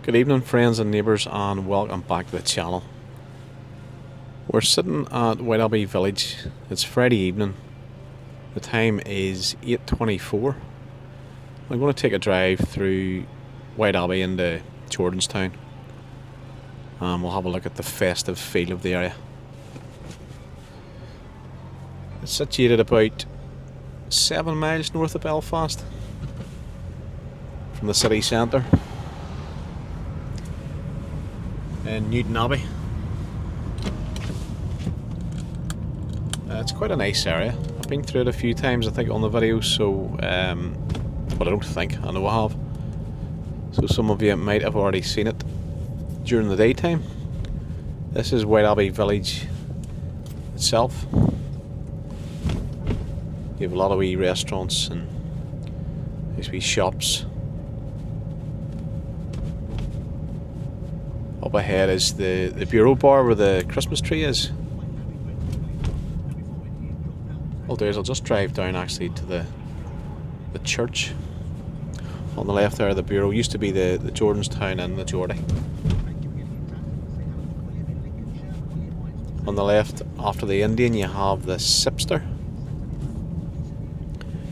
Good evening, friends and neighbours, and welcome back to the channel. We're sitting at White Abbey Village. It's Friday evening. The time is 8:24. I'm going to take a drive through White Abbey into Jordanstown, and we'll have a look at the festive feel of the area. It's situated about 7 miles north of Belfast from the city centre in Newton Abbey. It's quite a nice area. I've been through it a few times, I think, on the video, so but I don't think, I know I have. So some of you might have already seen it during the daytime. This is White Abbey Village itself. You have a lot of wee restaurants and these wee shops. Up ahead is the Bureau Bar where the Christmas tree is. What I'll do is I'll just drive down actually to the church. On the left there, the Bureau used to be the Jordanstown and the Geordie. On the left, after the Indian, you have the Sipster.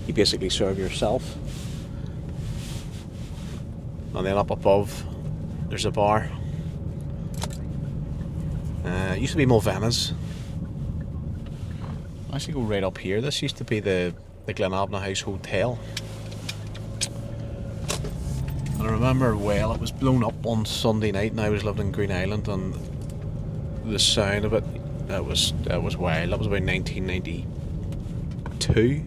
You basically serve yourself. And then up above, there's a bar. It used to be Mulvanna's. I actually go right up here. This used to be the Glenabna House Hotel. And I remember well, it was blown up on Sunday night, and I was living in Green Island, and the sound of it, that was wild. That was about 1992.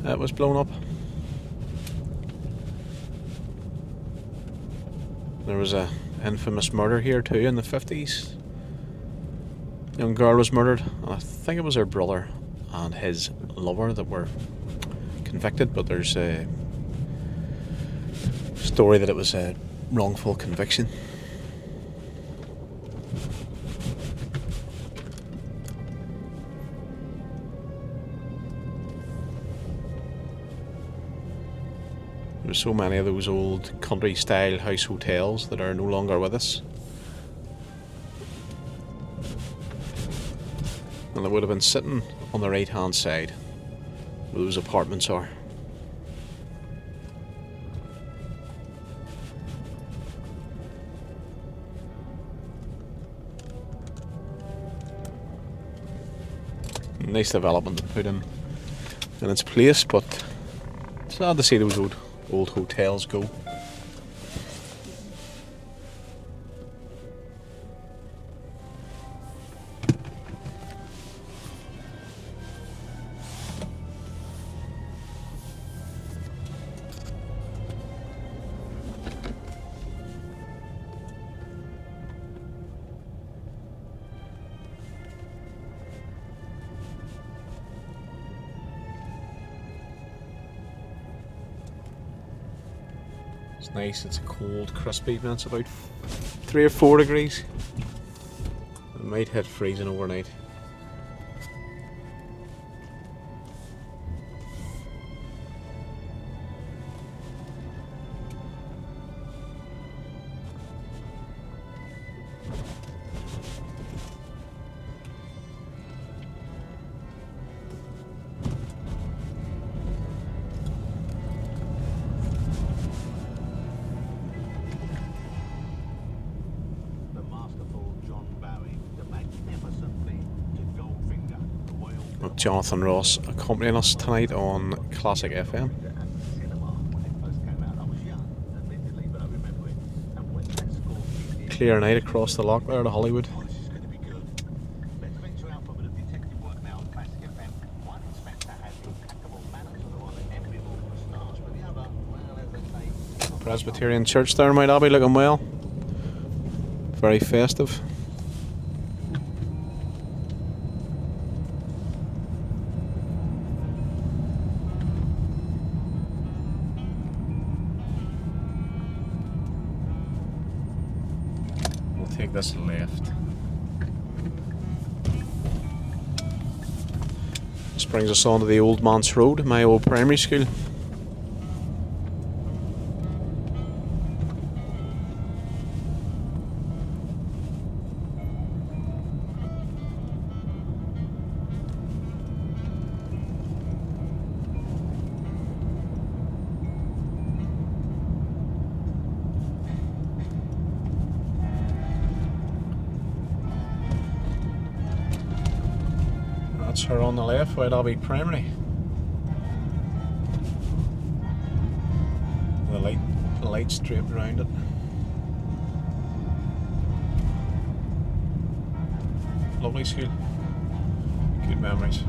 It was blown up. There was a infamous murder here too in the 50s. A young girl was murdered, and I think it was her brother and his lover that were convicted, but there's a story that it was a wrongful conviction. There's so many of those old country style house hotels that are no longer with us. And it would have been sitting on the right hand side where those apartments are. Nice development to put in its place, but it's sad to see those old hotels go. It's nice, it's a cold, crisp evening. It's about 3 or 4 degrees. It might hit freezing overnight. Jonathan Ross accompanying us tonight on Classic FM. Clear night across the loch there to Hollywood. Presbyterian Church there might all be looking well. Very festive. Take this left. This brings us on to the Old Manse Road, my old primary school. are on the left, White Abbey Primary. The light straight around it. Lovely school. Good memories.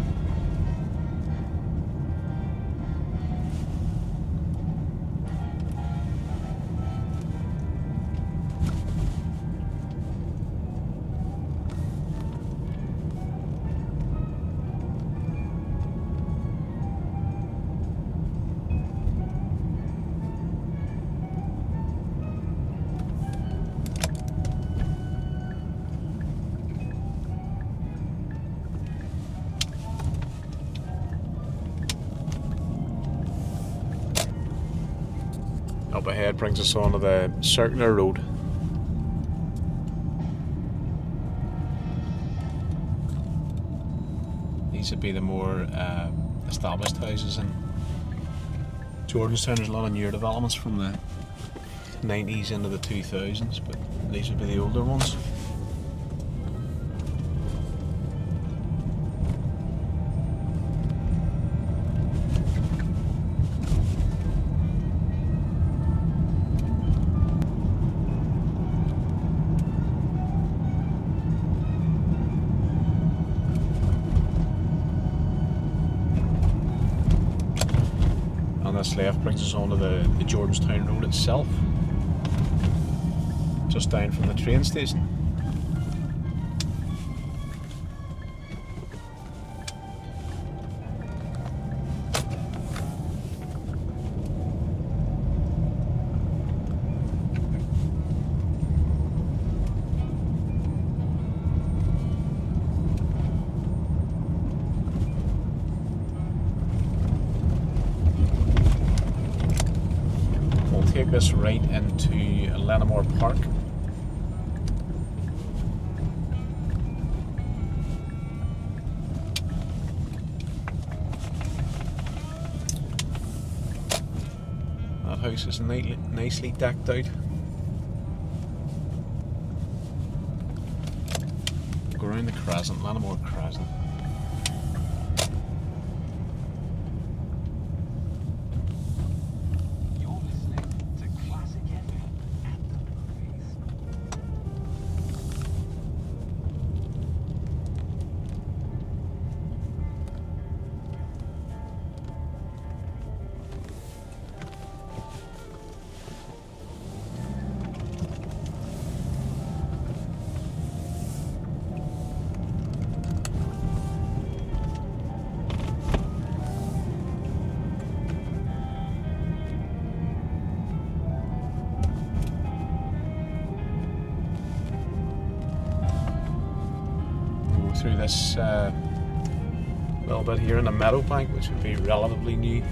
Up ahead brings us onto the circular road. These would be the more established houses in Jordanstown. There's a lot of newer developments from the 90s into the 2000s, but these would be the older ones. This left brings us onto the Jordanstown road itself, just down from the train station. Take this right into Lenamore Park. That house is nicely decked out. Go around the Crescent, Lenamore Crescent. Through this little bit here in the meadow bank, which would be relatively new.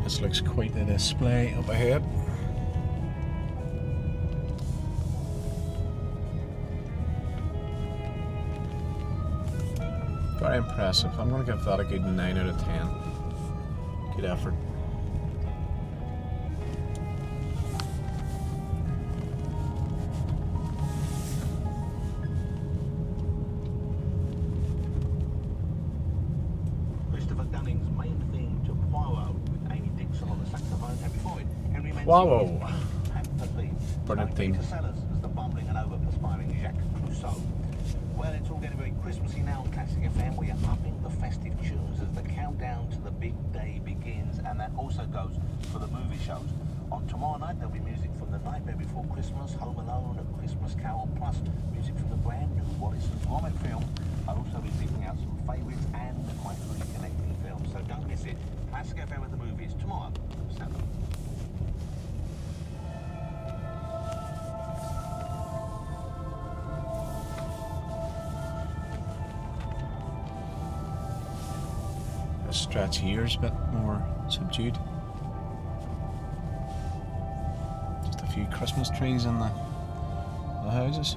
This looks quite a display up ahead. Very impressive. I'm going to give that a good 9 out of 10. Good effort. Dunning's main theme to Poirot with Amy Dixon on the saxophone, and before it, Henry Mancini Wow. had the theme. Brilliant theme. Peter Sellers as the bumbling and over-perspiring Jacques Clouseau. Well, it's all getting very Christmassy now on Classic FM. We are upping the festive tunes as the countdown to the big day begins, and that also goes for the movie shows. On tomorrow night, there'll be music from The Nightmare Before Christmas, Home Alone, A Christmas Carol, plus music from the brand new Wallace and Gromit film. I'll also be picking out some favourites and my three connecting films, so don't miss it. Classic FM at the movies tomorrow, 7. The stretch here is a bit more subdued. Just a few Christmas trees in the houses.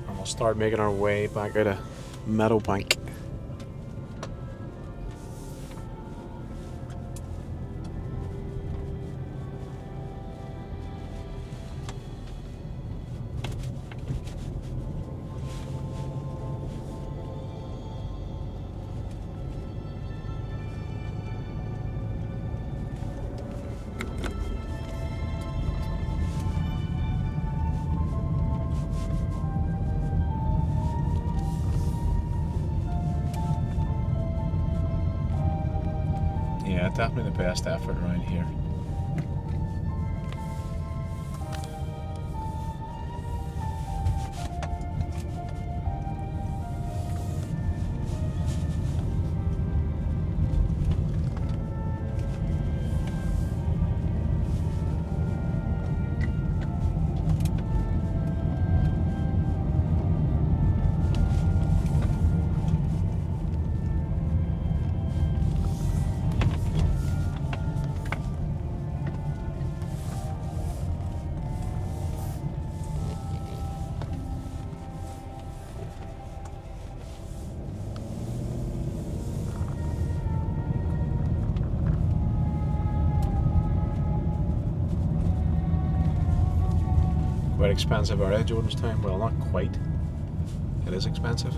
And we'll start making our way back out of Meadowbank. Yeah, definitely the best effort around here. Quite expensive area, Jordanstown. Well, not quite. It is expensive.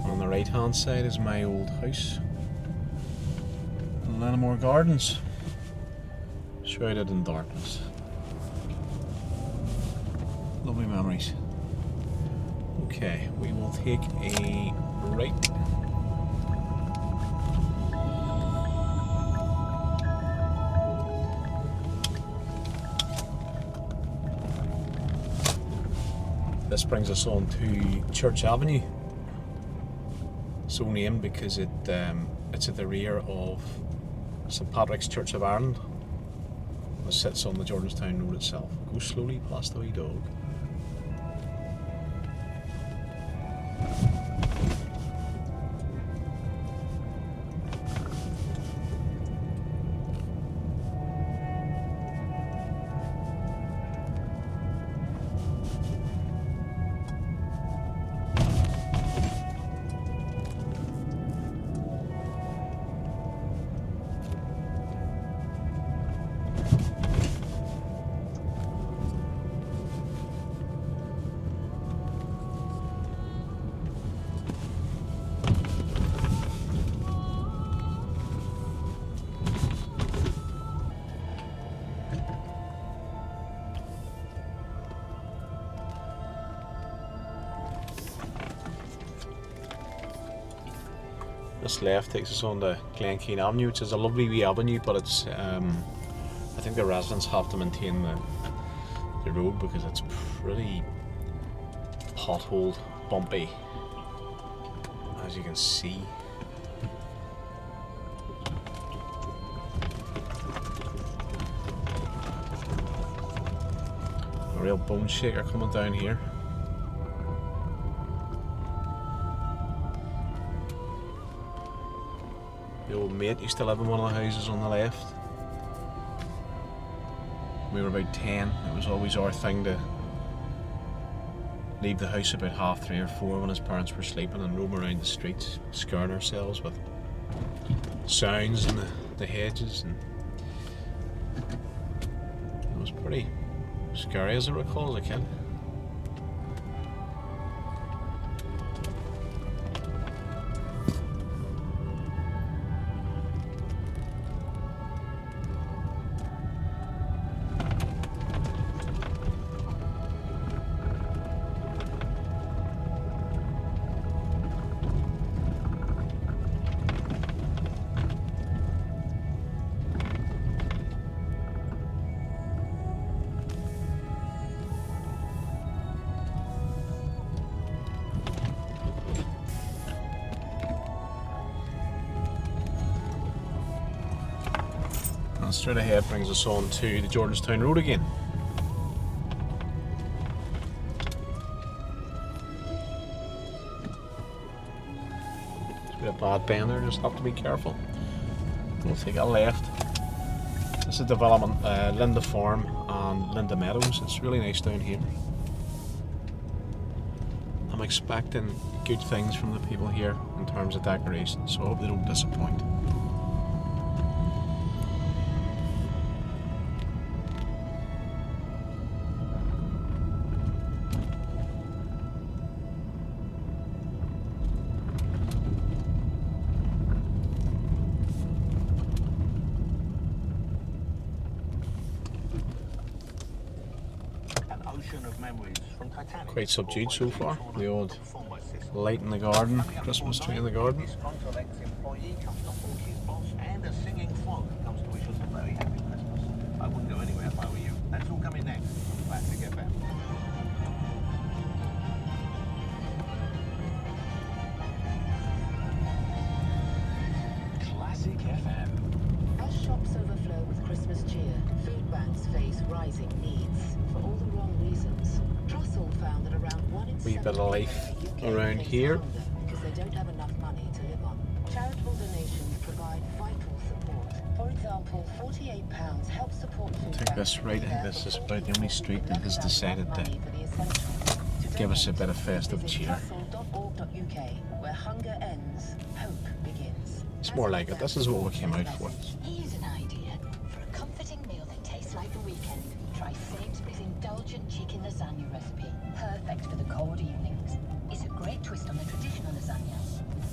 On the right hand side is my old house in Lenamore Gardens, shrouded in darkness. Lovely memories. Okay, we will take a right. This brings us on to Church Avenue. So named because it's at the rear of St Patrick's Church of Ireland. It sits on the Jordanstown Road itself. Go slowly past the wee dog. This left takes us on to Glenkeen Avenue, which is a lovely wee avenue, but it's I think the residents have to maintain the road because it's pretty potholed, bumpy, as you can see. A real bone shaker coming down here. The old mate used to live in one of the houses on the left. We were about 10. It was always our thing to leave the house about 3:30 or 4 when his parents were sleeping and roam around the streets, scaring ourselves with sounds in the hedges, and it was pretty scary as I recall as a kid. And straight ahead brings us on to the Jordanstown Road again. It's a bit of bad bend there, just have to be careful. We'll take a left. This is development Linda Farm and Linda Meadows. It's really nice down here. I'm expecting good things from the people here in terms of decoration, so I hope they don't disappoint. Quite subdued so far. The old light in the garden, Christmas tree in the garden. And a singing frog comes to wish us a very happy Christmas. I wouldn't go anywhere if I were you. That's all coming next. Classic FM. Classic FM. As shops overflow with Christmas cheer, food banks face rising needs for all the wrong reasons. Trussell found that around 1 in 7 Wee bit of life around here. because they don't have enough money to live on. Charitable donations provide vital support. For example, £48 helps support food Take this right. I think this is about the only street that has decided to give us a bit of festive cheer. Trussell.org.uk, where hunger ends, hope begins. It's more like it. This is what we came out for. Here's an idea for a comforting meal that tastes like the weekend. Try Sainsbury's indulgent chicken lasagna recipe. Perfect for the cold evenings. It's a great twist on the traditional lasagna.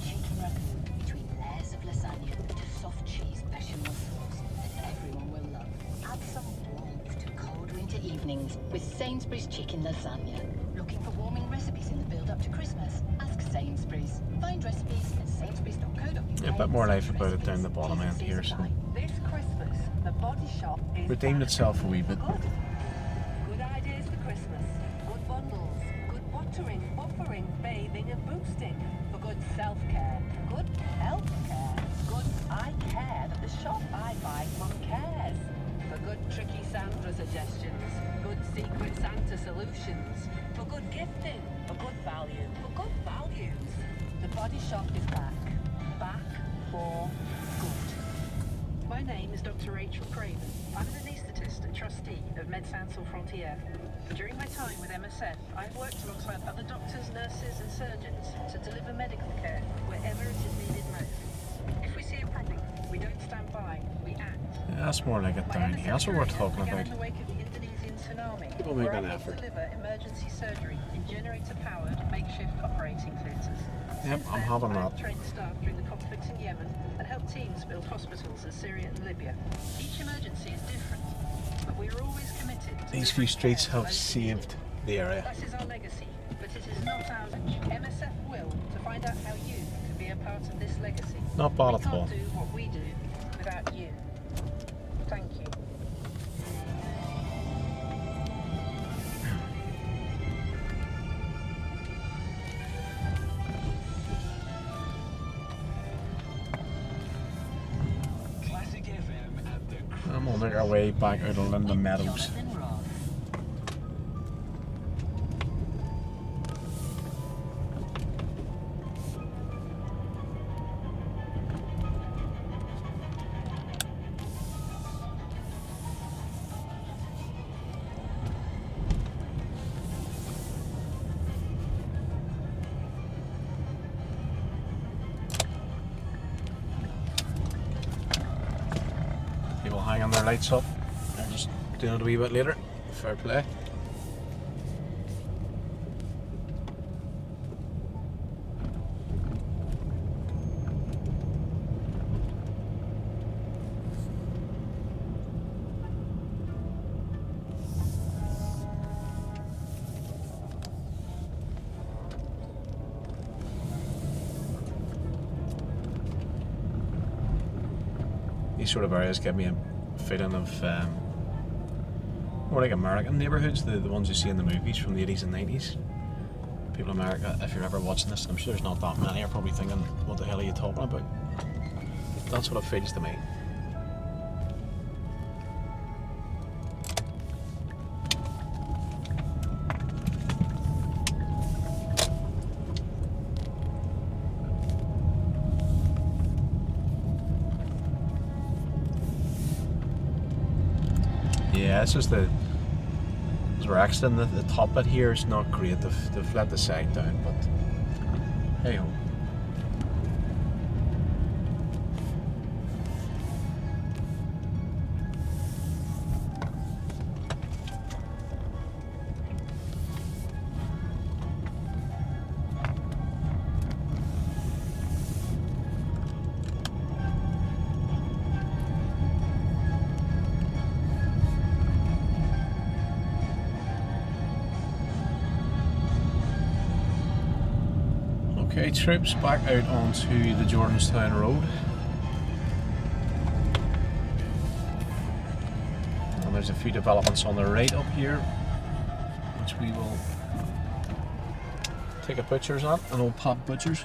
Chicken ragu between layers of lasagna with a soft cheese bechamel sauce that everyone will love. Add some warmth to cold winter evenings with Sainsbury's chicken lasagna. Looking for warming recipes in the build-up to Christmas? Ask Sainsbury's. Find recipes at sainsbury's.co.uk. Yeah, a bit more life about it down the bottom end here, so This Christmas, the Body Shop is redeemed back. itself a wee bit. Good ideas for Christmas. Good bundles. Good watering, buffering, bathing and boosting. For good self-care. Good health-care. Good I care that the shop I buy from cares. For good tricky Sandra suggestions. Good secret Santa solutions. For good gifting. For good value. For good values. The Body Shop is back. Back for good. My name is Dr. Rachel Craven. I'm an anaesthetist and trustee of Médecins Sans Frontières. During my time with MSF, I've worked alongside other doctors, nurses and surgeons to deliver medical care wherever it is needed most. If we see a problem, we don't stand by, we act. Yeah, that's more like it My down MSF here. That's what we're career talking began about. in the wake of the Indonesian tsunami, People make where an I helped effort. deliver emergency surgery in generator-powered makeshift operating theatres. Yep, Since I'm then, having I that. have trained staff during the conflicts in Yemen and helped teams build hospitals in Syria and Libya. Each emergency is different, but we are always committed to These few delivering streets care to have those saved the area. That is our legacy, but it is not ours. MSF will to find out how you can be be a part of this legacy. Not bad We at all. can't do what we do without you. Thank you. And we'll make our way back out of Linden Meadows. Jonathan Ross. People hanging their lights up. They're just doing it a wee bit later. Fair play. These sort of areas give me a feeling of more like American neighbourhoods, the ones you see in the movies from the 80s and 90s. People in America, if you're ever watching this, and I'm sure there's not that many, are probably thinking, what the hell are you talking about? That's what it feels to me. Yeah, it's just the as we're exiting the top bit here is not great. They've let the side down, but hey ho. Okay, troops back out onto the Jordanstown road. And there's a few developments on the right up here, which we will take a pictures at, an old pub butchers.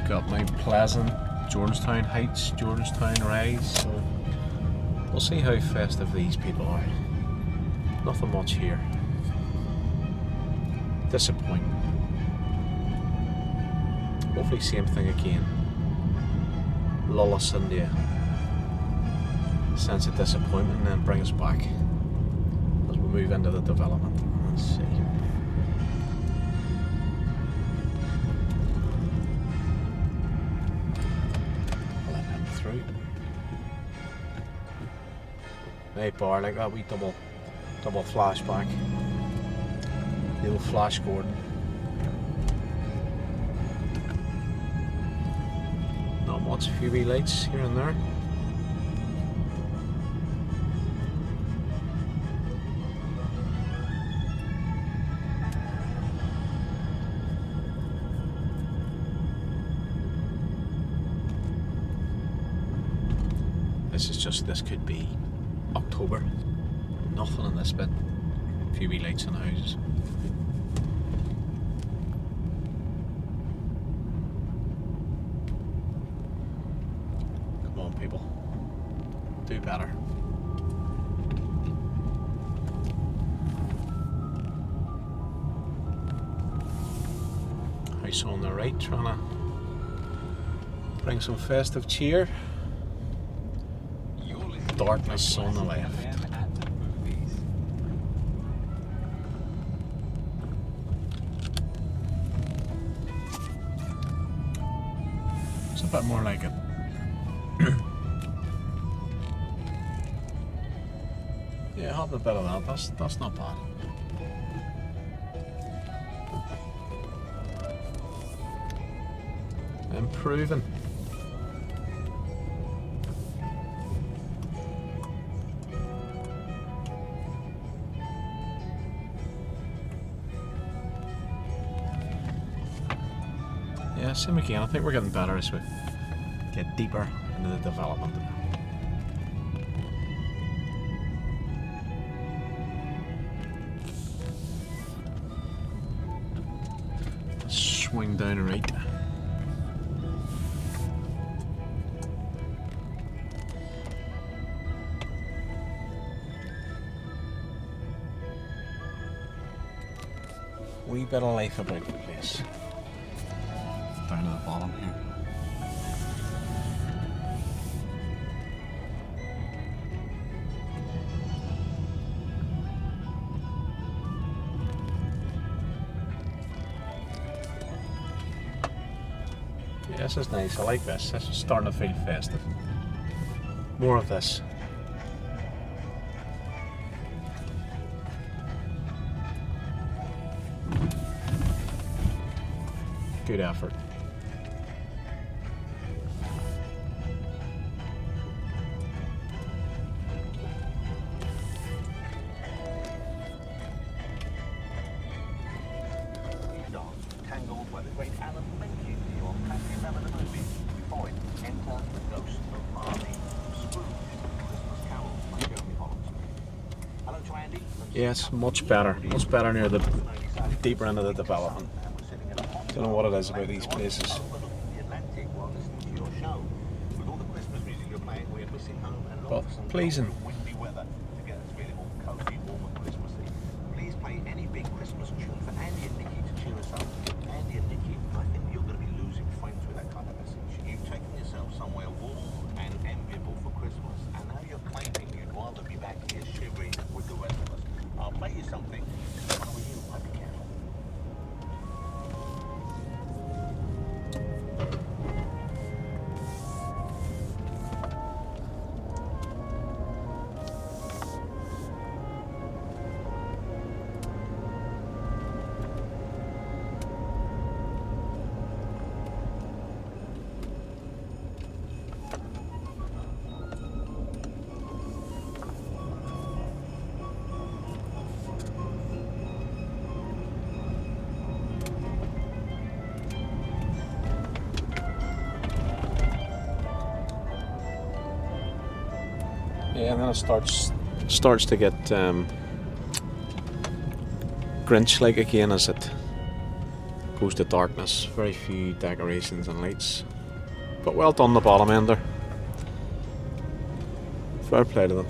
Got Mount Pleasant, Jordanstown Heights, Jordanstown Rise, so we'll see how festive these people are. Nothing much here. Disappointing. Hopefully same thing again. Lull us into a sense of disappointment and then bring us back as we move into the development. Let's see. Night bar like that, we double flashback. The old Flash Gordon. Not much, a few wee lights here and there. This could be October. Nothing in this bit. A few wee lights in the houses. Come on, people. Do better. House on the right, trying to bring some festive cheer. Darkness on the left. It's a bit more like it. Yeah, having a bit of that. That's not bad. improving. Yeah, same again. I think we're getting better as we get deeper into the development. Swing down right. Wee bit of life about the place. Down to the bottom here. Yeah, this is nice. I like this. This is starting to feel festive. More of this. Good effort. Tangled by the great Alan Menken to you on Classic FM of the movie. Before it, enter the ghost of Marley, Scrooge, Christmas Carol by Jeremy Holland. Hello to Andy. Yes, much better near the deeper into the development. Don't know what it is about these places. But pleasing. Please play any big Christmas tune for Andy and Nikki to cheer us up. Andy and Nikki, I think you're going to be losing friends with that kind of message. You've taken yourself somewhere warm and enviable for Christmas, and now you're claiming you'd rather be back here shivering with the rest of us. I'll play you something. If I were you, I'd be careful. Yeah, and then it starts to get Grinch-like again as it goes to darkness. Very few decorations and lights, but well done the bottom ender. Fair play to them.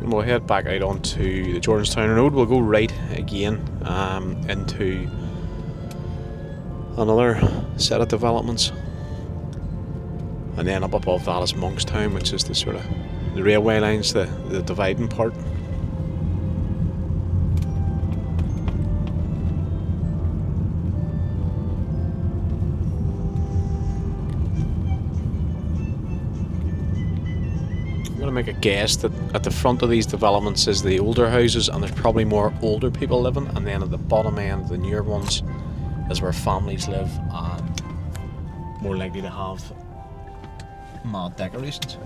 And we'll head back out onto the Jordanstown Road. We'll go right again into another set of developments, and then up above that is Monkstown, which is the sort of the railway lines, the dividing part. I'm going to make a guess that at the front of these developments is the older houses, and there's probably more older people living, and then at the bottom end, the newer ones, is where families live and more likely to have mad decorations.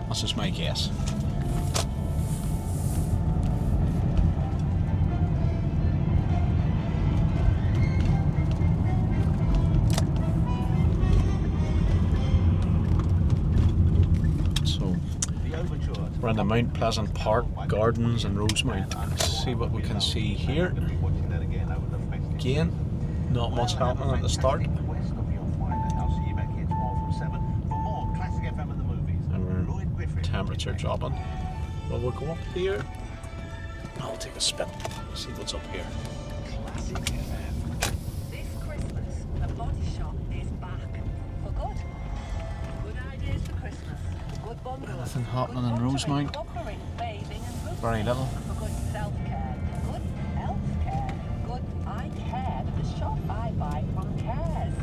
That's just my guess. We're in the Mount Pleasant Park Gardens in Rosemount. Let's see what we can see here. Again, not much happening at the start. And we're temperature dropping. But we'll go up here I'll take a spin, see what's up here. Classic FM. This Christmas, the Body Shop is back. For good. Good ideas for Christmas. Good bungalows. Nothing happening good in buttering, Rosemount. buffering, bathing and boosting. Very little. For good self-care. Good health-care. Good I care. The shop I buy from cares.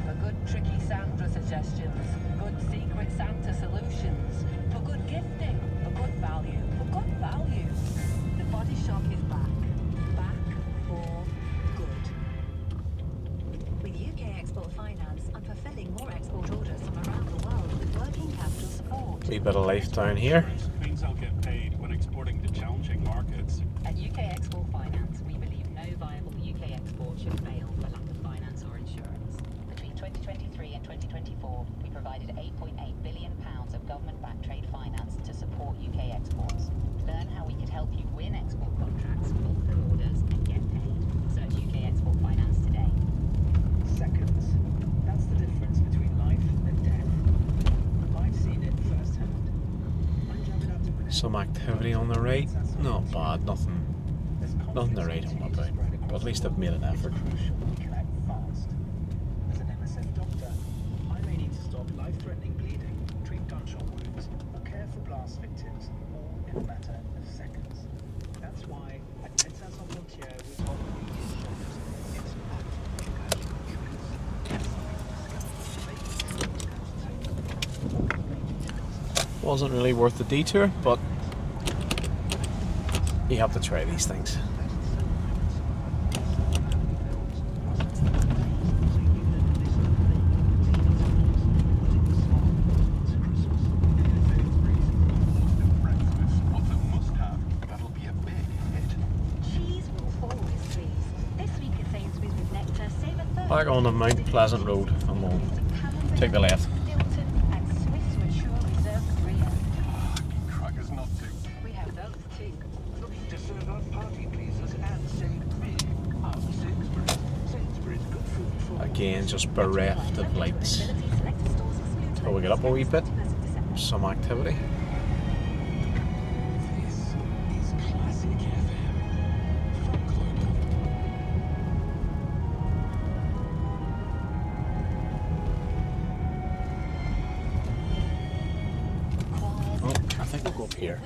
For good tricky Sandra suggestions. Good secret Santa solutions. For good gifting. For good value. For good value. The Body Shop is back. Back for good. With UK Export Finance, I'm fulfilling more export orders from around the world with working capital support. Wee bit of life down here. Means I'll get paid when exporting to challenging markets. At UK Export Finance, we believe no viable UK export should fail for lack of finance or insurance. Between 2023 and 2024, we provided £8.8 billion of government-backed trade finance to support UK exports. Learn how we could help you win export contracts, fulfill orders, and get paid. Search UK Export Finance today. Seconds. That's the difference between life and death. I've seen it firsthand. I'm Javid Abdul. Some activity on the right. Not bad, nothing to write home about. But at least I've made an effort. Crucial we can act fast. As an MSF doctor, I may need to stop life-threatening bleeding, treat gunshot wounds, or care for blast victims, all in a matter of seconds. That's why at Médecins Sans Frontières we offer you insurance. It's packed with insurance. Wasn't really worth the detour, but you have to try these things. What's a must-have? That'll be a big hit. Cheese will always please. This week at Sainsbury's with Nectar, save a third. Back on the Mount Pleasant Road, and we'll take the left. Stilton and Swiss Mature Reserve Brie. Crackers not too. We have those too. Looking to serve up party pleasers and save big. Sainsbury's. Sainsbury's, good food for Again, just bereft of lights. Till we get up a wee bit, some activity. This is Classic FM from Global. Oh, I think we'll go up here.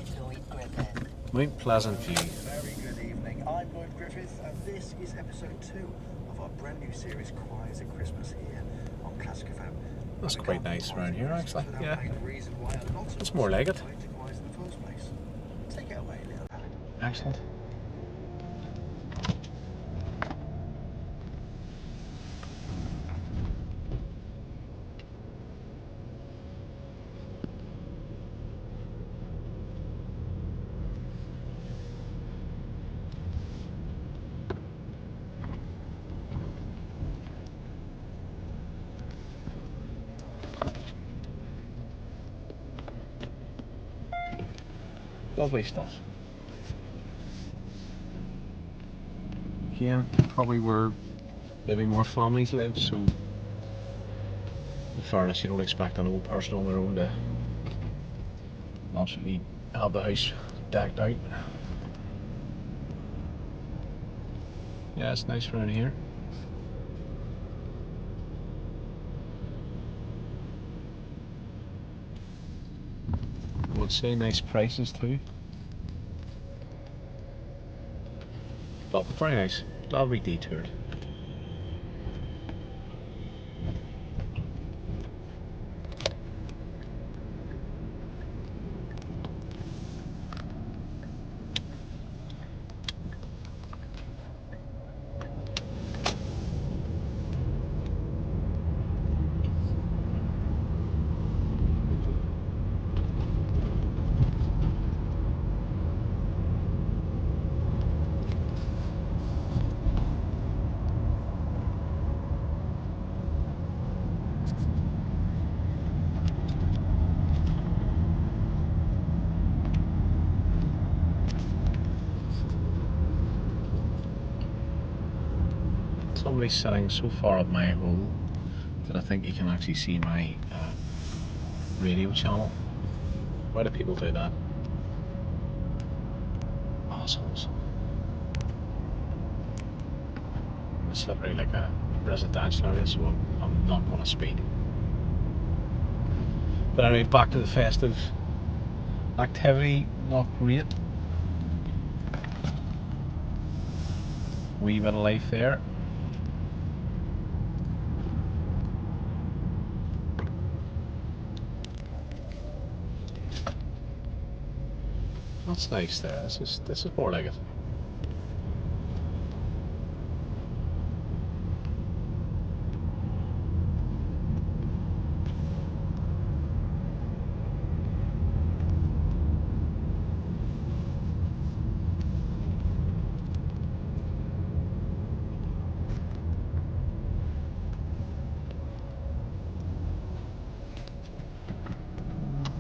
Mount Pleasant View. Very good evening. I'm Lloyd Griffith, and this is episode 2 of our brand new series, Choirs at Christmas, here on Classic FM. That's quite nice around here, actually. Without Yeah, paying the reason why a lot of it's more like it. us went to choirs in the first place. Take it away, Neil. Excellent. Lovely stuff. Again, probably where maybe more families live, so in fairness, you don't expect an old person on their own to absolutely have the house decked out. Yeah, it's nice around here. I would say nice prices too. But very nice. Glad we detoured. Somebody's sitting so far up my hole that I think you can actually see my radio channel. Why do people do that? Assholes. It's literally like a residential area, so I'm not going to speed. But anyway, back to the festive activity. Not great. Wee bit of life there. That's nice there. This is more like it.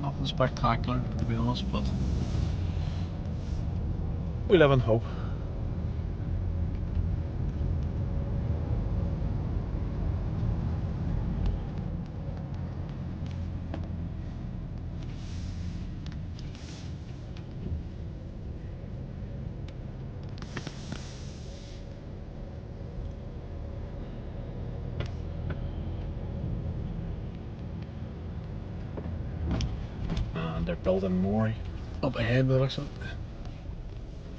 Nothing spectacular, to be honest, but we live in hope. And they're building more up ahead, by the looks of it.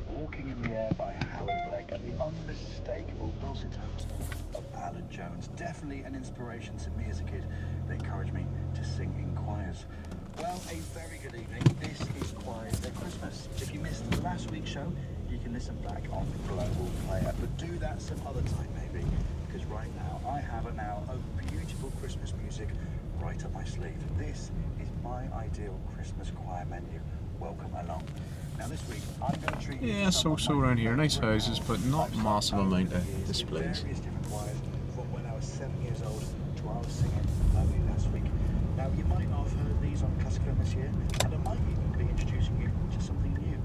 Walking in the Air by Howard Blake and the unmistakable dulcet tones of Alan Jones. Definitely an inspiration to me as a kid. They encouraged me to sing in choirs. Well, a very good evening. This is Choirs at Christmas. If you missed last week's show, you can listen back on Global Player, but do that some other time maybe, because right now I have an hour of beautiful Christmas music right up my sleeve. This is my ideal Christmas choir menu. Welcome along. Now this week I'm going to treat you Yeah, so around here, nice houses, but not massive amount of displays. Various different choirs from when I was 7 years old to when I was singing only last week. Now you might not have heard these on Classical this year, and I might even be introducing you to something new,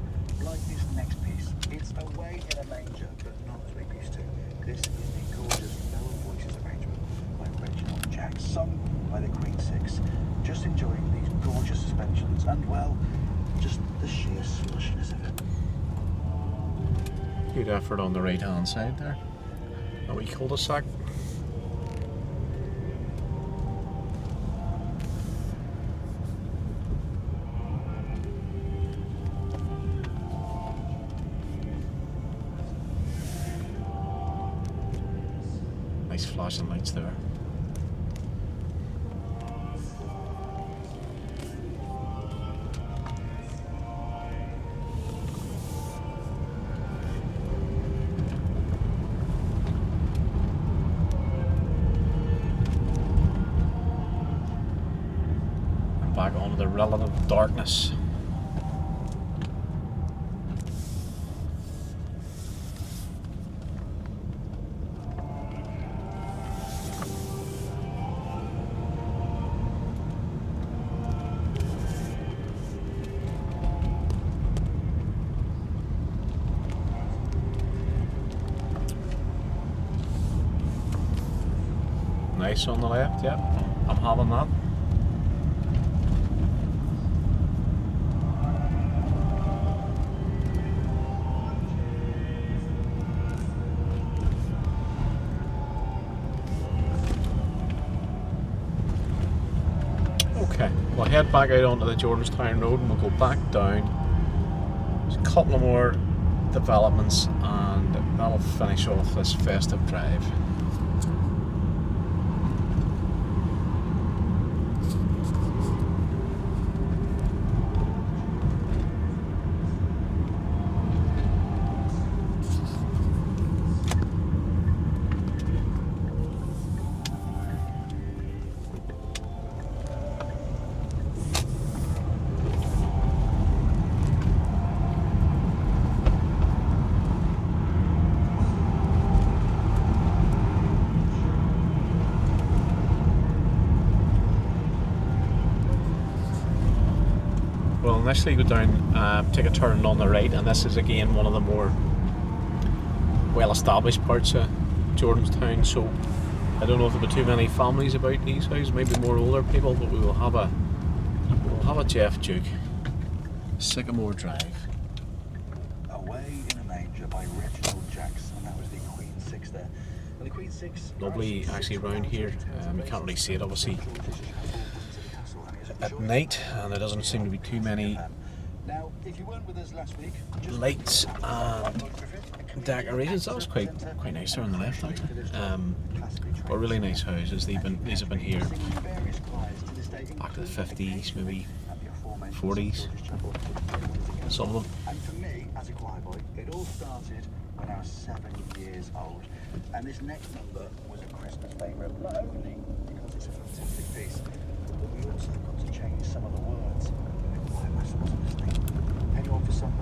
like this next piece. It's Away in a Manger, but not as we're used to. This is the gorgeous Lower Voices arrangement by Reginald Jack, sung by the Queen Six. Just enjoying these gorgeous suspensions and, well, just the sheer slushness of it. Good effort on the right hand side there. A wee cul-de-sac. Nice flashing lights there. Back onto the relative darkness. Nice on the left, yep. I'm having that. Okay, we'll head back out onto the Jordanstown road and we'll go back down. There's a couple of more developments and that'll finish off this festive drive. We'll initially go down, take a turn on the right, and this is again one of the more well-established parts of Jordanstown. So I don't know if there will be too many families about in these houses, maybe more older people, but we'll have a Jeff Duke. Sycamore Drive. Away in a Manger by Reginald Jackson, and that was the Queen Six there. And the Queen 6 lovely actually around here. You can't really see it obviously at night, and there doesn't seem to be too many Now, if you weren't with us last week, just lights and decorations. That was quite nice there on the left there. But really nice houses. These have been here back to the 50s, maybe 40s. Some of them. And for me, as a choir boy, it all started when I was 7 years old. And this next number was a Christmas favourite, not only because it's a fantastic piece, but we also got to change some of the words. Choir master wasn't listening. Anyone for some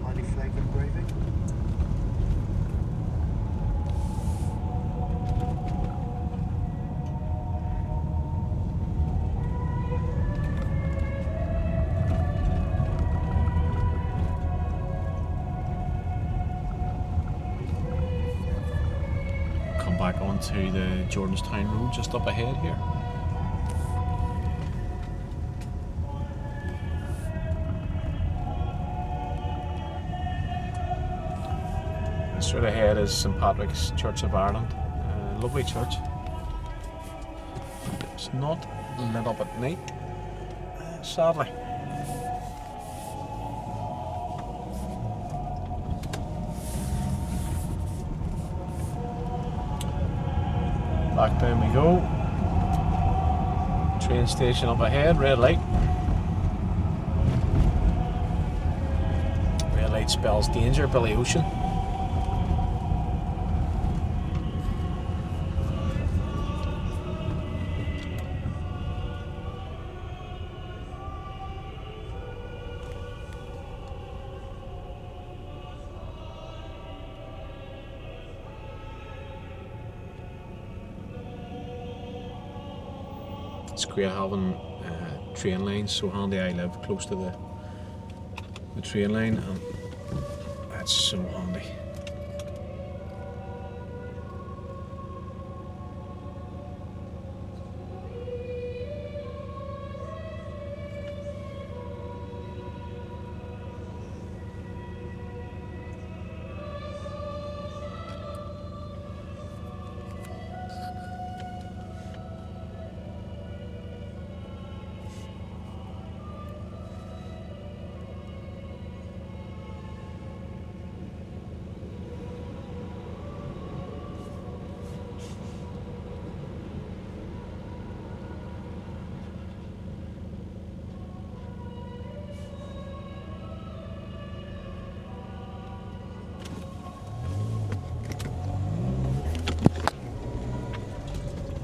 highly flavoured gravy? Back onto the Jordanstown road just up ahead here. And straight ahead is St Patrick's Church of Ireland. Lovely church. It's not lit up at night, sadly. Back down we go. Train station up ahead, red light. Red light spells danger, Billy Ocean. It's great having train lines, so handy. I live close to the train line, and that's so handy.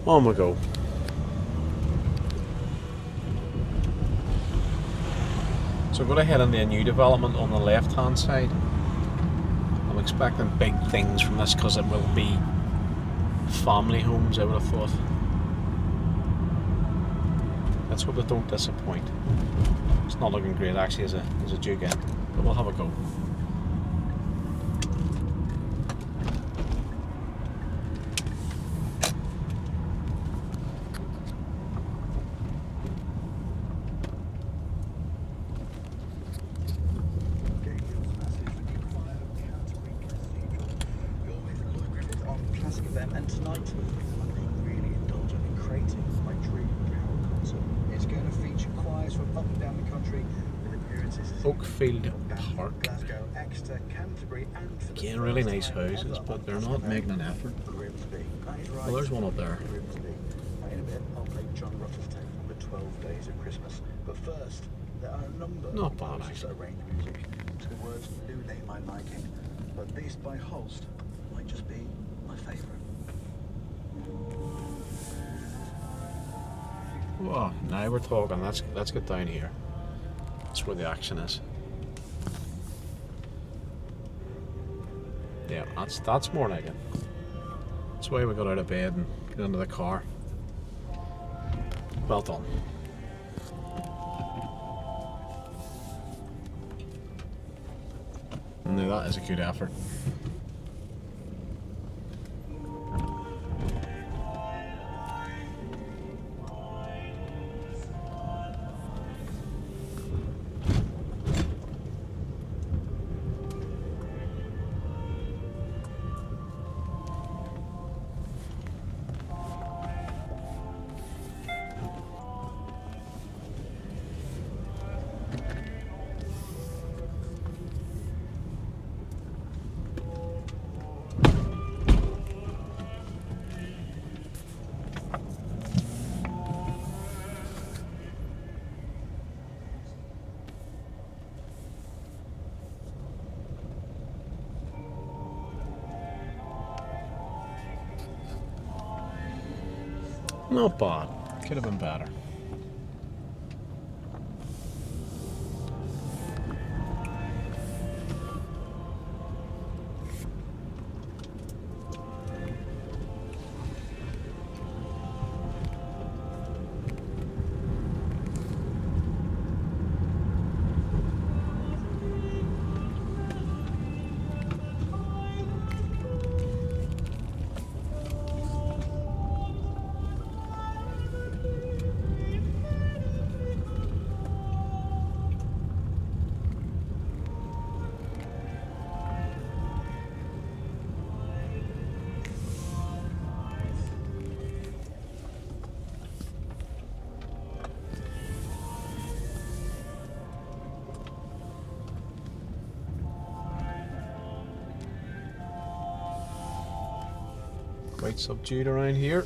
On we go. So we're going to head into a new development on the left hand side. I'm expecting big things from this because it will be family homes, I would have thought. Let's hope they don't disappoint. It's not looking great actually as a Duke end, but we'll have a go. And tonight, I'm being really indulgent in creating my dream Carol concert. It's going to feature choirs from up and down the country with appearances in Oakfield Park. Glasgow, Exeter, Canterbury, and for the Again, really first nice time houses, ever, but they're not making an effort. Grimsby. That is right. Well, there's one up there. Grimsby. Now, in a bit, I'll play John Russell's take on the 12 Days of Christmas. But first, there are a number Not of bad, composers that actually. arrange music to the words New Name My Liking. But this by Holst might just be my favourite. Oh, now we're talking. Let's get down here. That's where the action is. Yeah, that's more like it. That's why we got out of bed and get into the car. Well done. No, that is a good effort. Not bad. Could have been better. Quite subdued around here.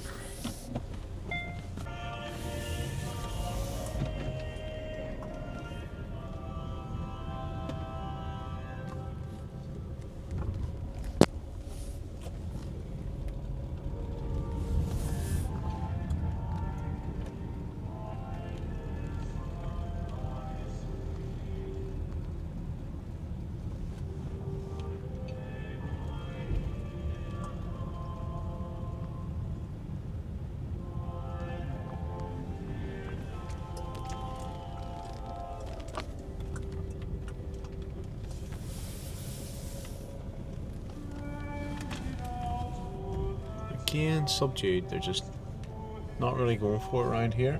Again, subdued. They're just not really going for it around here.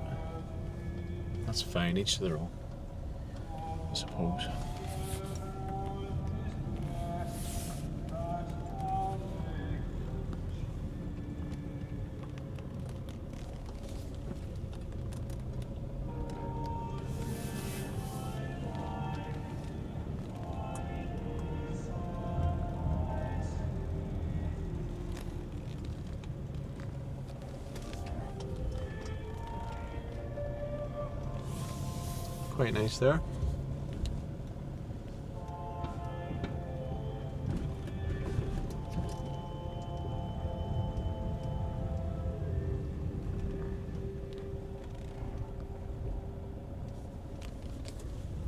That's fine, each to their own, I suppose. Quite nice there.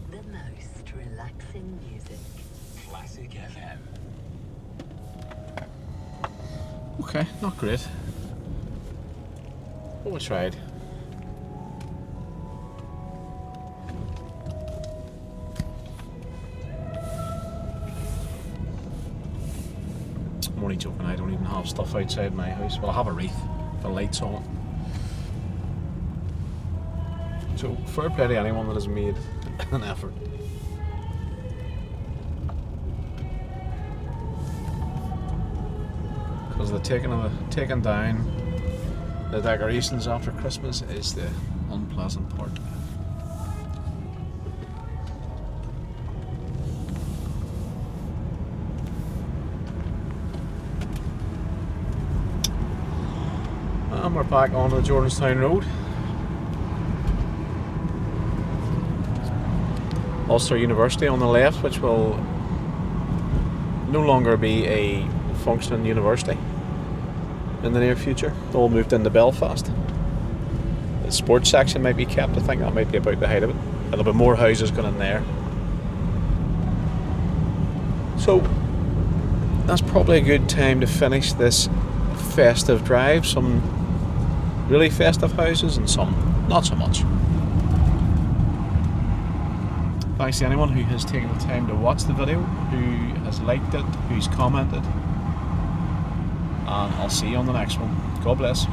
The most relaxing music. Classic FM. Okay, not great. But we tried. I'm only joking, I don't even have stuff outside my house. Well, I have a wreath, the lights on it. So, fair play to anyone that has made an effort. Because the taking down the decorations after Christmas is the unpleasant part. And we're back on the Jordanstown Road. Ulster University on the left, which will no longer be a functioning university in the near future. All moved into Belfast. The sports section might be kept. I think that might be about the height of it. There'll be more houses going in there. So that's probably a good time to finish this festive drive. Some really festive houses and some not so much. Thanks to anyone who has taken the time to watch the video, who has liked it, who's commented, and I'll see you on the next one. God bless.